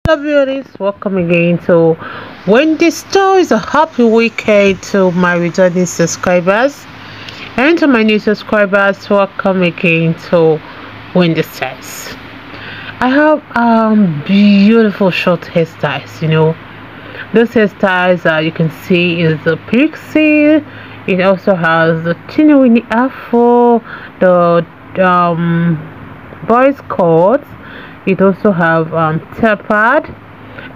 Hello beauties, welcome again to Wendy Stories. A happy weekend to my returning subscribers, and to my new subscribers, welcome again to Wendy Stories. I have beautiful short hairstyles. Those hairstyles you can see is the pixie. It also has the teeny weeny afro, the boys cut. It also have tapered.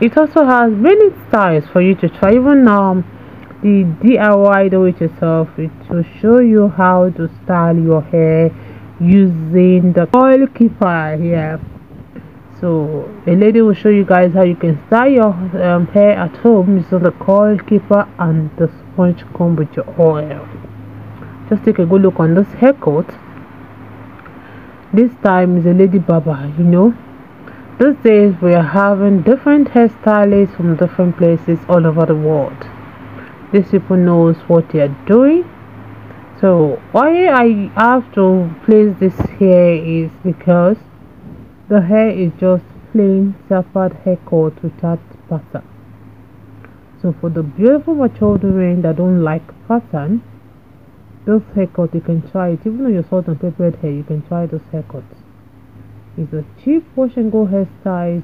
It also has many styles for you to try. Even the DIY do it yourself, it will show you how to style your hair using the coil keeper here. So a lady will show you guys how you can style your hair at home using the coil keeper and the sponge comb with your oil. Just take a good look on this haircut. This time is a lady barber. These days we are having different hairstylists from different places all over the world. These people knows what they are doing. So why I have to place this hair is because the hair is just plain tapered haircut without pattern. So for the beautiful mature women that don't like pattern, this haircut you can try it. Even though you're salt and peppered hair, you can try this haircut. It's a cheap wash and go hairstyle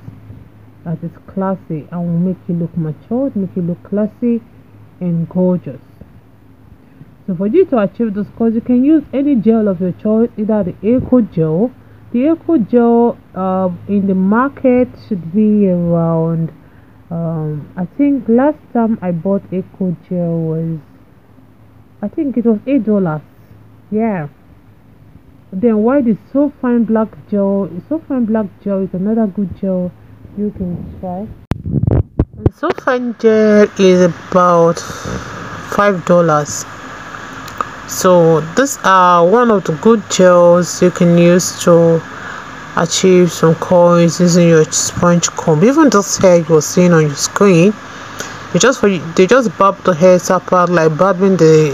that is classy and will make you look mature, make you look classy and gorgeous. So for you to achieve this course, you can use any gel of your choice, either the Eco Gel. The Eco Gel in the market should be around I think last time I bought Eco Gel was, I think it was $8. Yeah. Then white is So Fine Black Gel. So Fine Black Gel is another good gel you can try. And So Fine Gel is about $5. So these are one of the good gels you can use to achieve some coils using your sponge comb. Even this hair you're seeing on your screen, they just barb the hair apart, like barbing the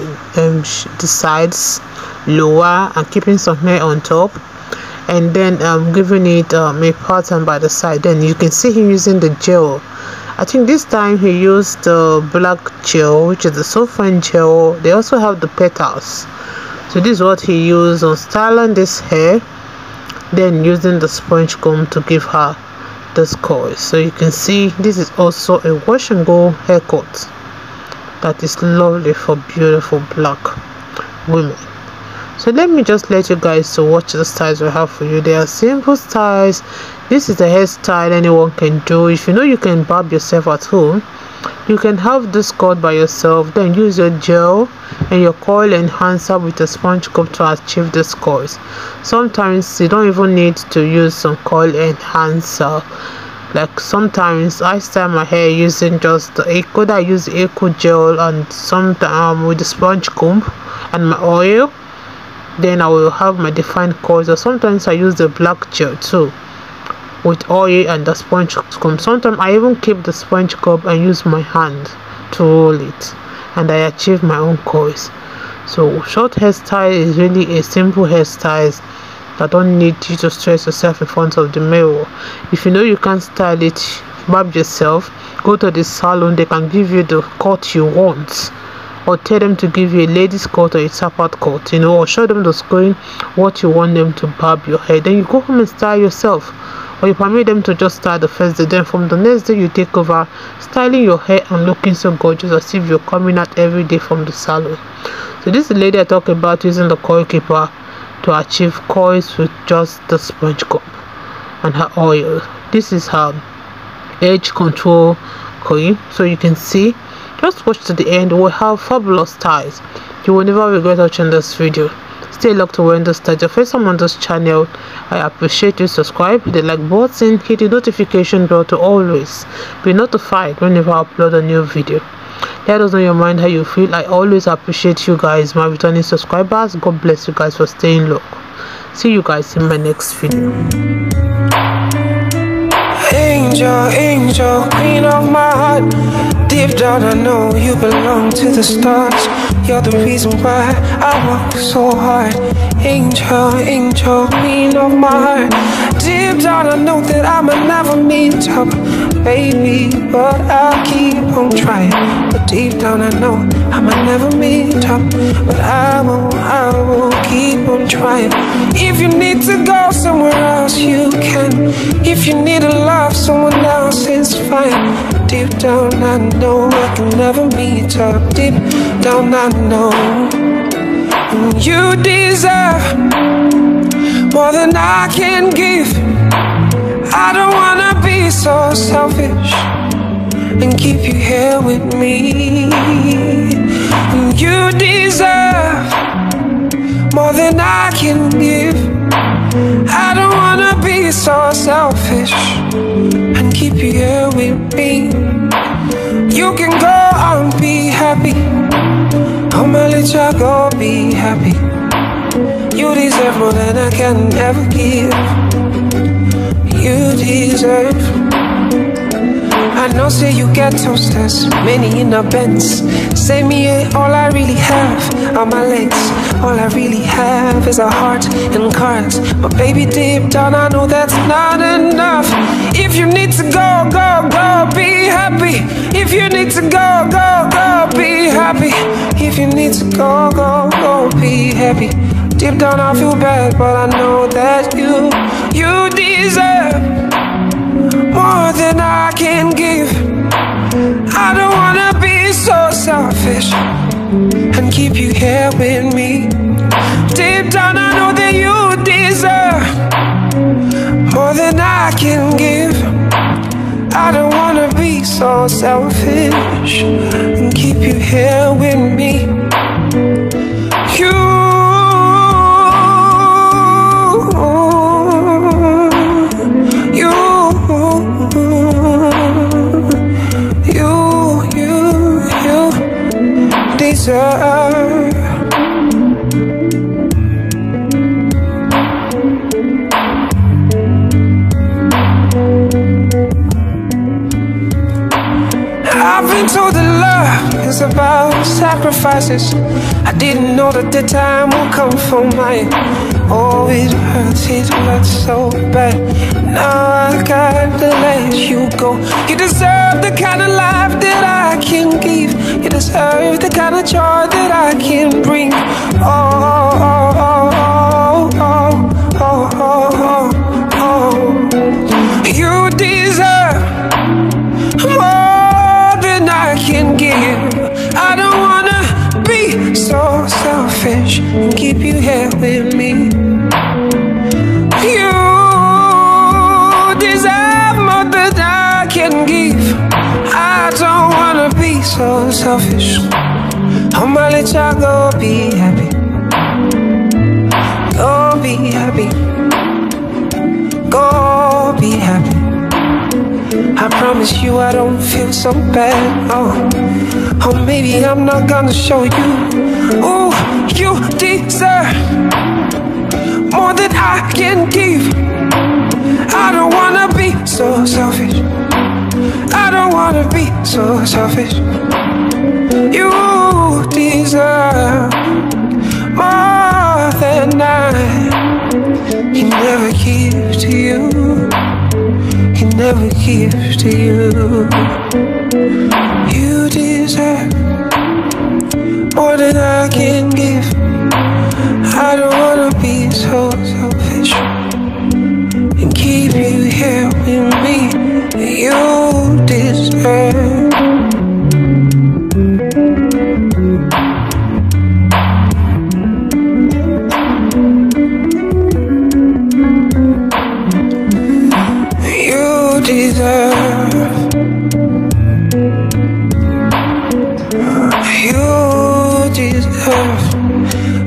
sides lower and keeping some hair on top, and then giving it a pattern by the side. Then you can see him using the gel. I think this time he used the black gel, which is the So Fine Gel. They also have the petals. So this is what he used on styling this hair, then using the sponge comb to give her this coil. So you can see this is also a wash and go haircut that is lovely for beautiful black women. So let me just let you guys to watch the styles we have for you. They are simple styles. This is a hairstyle anyone can do. If you can barb yourself at home, you can have this cut by yourself, then use your gel and your coil enhancer with a sponge comb to achieve this coils. Sometimes you don't even need to use some coil enhancer. Like sometimes I style my hair using just the Eco. I use the Eco Gel and sometimes with the sponge comb and my oil. Then I will have my defined coils. Or sometimes I use the black gel too with oil and the sponge comb. Sometimes I even keep the sponge comb and use my hand to roll it, and I achieve my own coils. So short hairstyle is really a simple hairstyle that don't need you to stress yourself in front of the mirror. If you can't style it, barb yourself, go to the salon. They can give you the cut you want, or tell them to give you a lady's cut or a tapered cut, or show them the screen what you want them to barb your hair. Then you go home and style yourself, or you permit them to just style the first day. Then from the next day you take over, styling your hair and looking so gorgeous as if you're coming out every day from the salon. So this is the lady I talk about using the coil keeper to achieve coils with just the sponge comb and her oil. This is her edge control cream. So you can see, just watch to the end. We'll have fabulous styles. You will never regret watching this video. Stay locked to Wendy Stories. Your first time on this channel, I appreciate you. Subscribe, hit the like button, hit the notification bell to always be notified whenever I upload a new video. Let us know your mind, how you feel. I always appreciate you guys, my returning subscribers. God bless you guys for staying low. See you guys in my next video. Angel, angel, queen of my heart. Deep down I know you belong to the stars. You're the reason why I work so hard. Angel, angel, queen of my heart. Deep down I know that I might never meet up, baby, but I'll keep on trying. But deep down I know I might never meet up, but I will keep on trying. If you need to go somewhere else, you can. If you need to love someone else, it's fine. Deep down I know I can never meet up. Deep down I know you deserve more than I can give. I don't wanna be so selfish and keep you here with me. You deserve more than I can give. I don't wanna be so selfish and keep you here with me. You can go and be happy. I'ma let you go, be happy. You deserve more than I can ever give. You deserve. I know, say you get toasters, many in a Benz. Say me ain't all I really have are my legs. All I really have is a heart and cards. But baby, deep down I know that's not enough. If you need to go, go, go, be happy. If you need to go, go, go, be happy. If you need to go, go, go, be happy. Deep down I feel bad, but I know that you deserve more than I can give. I don't wanna be so selfish and keep you here with me. Deep down I know that you deserve more than I can give. I don't wanna be so selfish and keep you here with me. I've been told that love is about sacrifices. I didn't know that the time will come for mine. Oh, it hurts so bad. Now I gotta let you go. You deserve the kind of life that I can give. You deserve the kind of joy that I can bring. You deserve more than I can give. I don't wanna be so selfish and keep you here with me. You deserve more than I can give. I don't wanna be so selfish. I'ma let you go, be happy. Go be happy. Go be happy. I promise you I don't feel so bad. Oh, maybe I'm not gonna show you. Oh, you deserve more than I can give. I don't wanna be so selfish. I don't wanna be so selfish. You deserve more than I can never give to you. Can never give to you. You deserve more than I can give. I don't wanna be so selfish and keep you here with me. You deserve. You deserve. You deserve.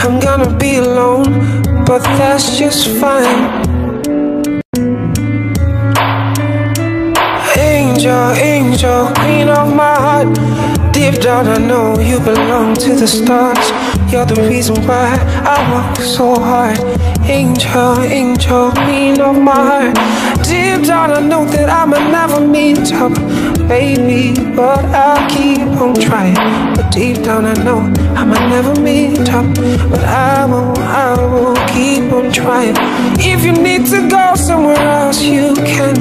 I'm gonna be alone, but that's just fine. Angel, angel, queen of my heart. Deep down I know you belong to the stars. You're the reason why I work so hard. Angel, angel, queen of my heart. Deep down I know that I might never meet up, baby, but I'll keep on trying. But deep down I know I might never meet up. But I will keep on trying. If you need to go somewhere else, you can.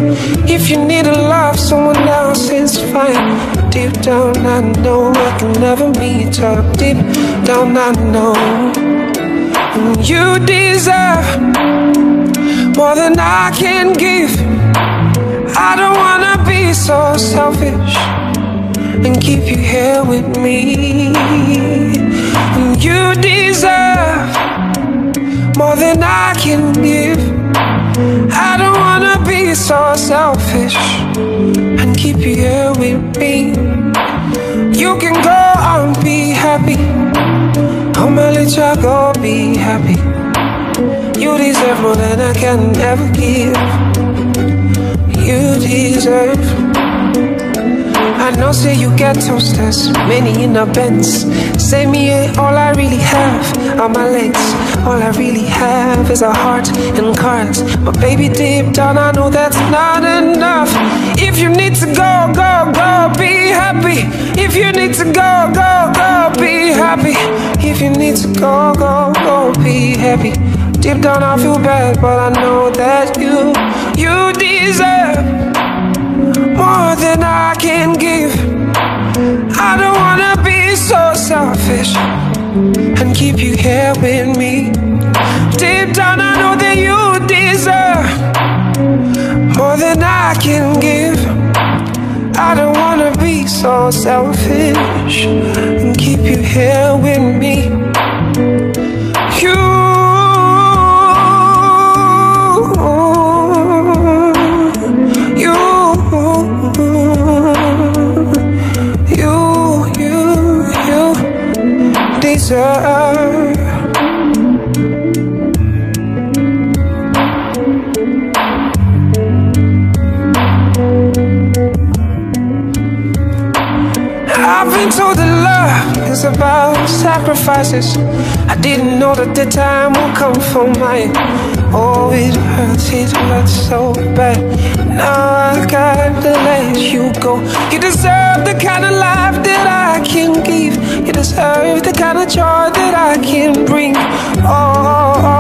If you need to love someone else, it's fine. Deep down I know I can never meet up. Deep down I know you deserve more than I can give. I don't wanna be so selfish and keep you here with me. You deserve more than I can give. I don't wanna be so selfish and keep you here with me. You can go and be happy. Oh my little go be happy. You deserve more than I can ever give. You deserve. I know say you get toasters, many in a Benz. Say me ain't all I really have are my legs. All I really have is a heart and cards. But baby, deep down I know that's not enough. If you need to go, go, go, be happy. If you need to go, go, go, be happy. If you need to go, go, go, be happy. Deep down I feel bad, but I know that you deserve more than I can give. I don't wanna be so selfish and keep you here with me. Deep down I know that you deserve more than I can give. I don't wanna be so selfish and keep you here with me. I've been told that love is about sacrifices. I didn't know that the time will come for mine. Oh, it hurts so bad. Now I gotta let you go. You deserve the kind of life that I can give. You deserve the kind of joy that I can bring. Oh,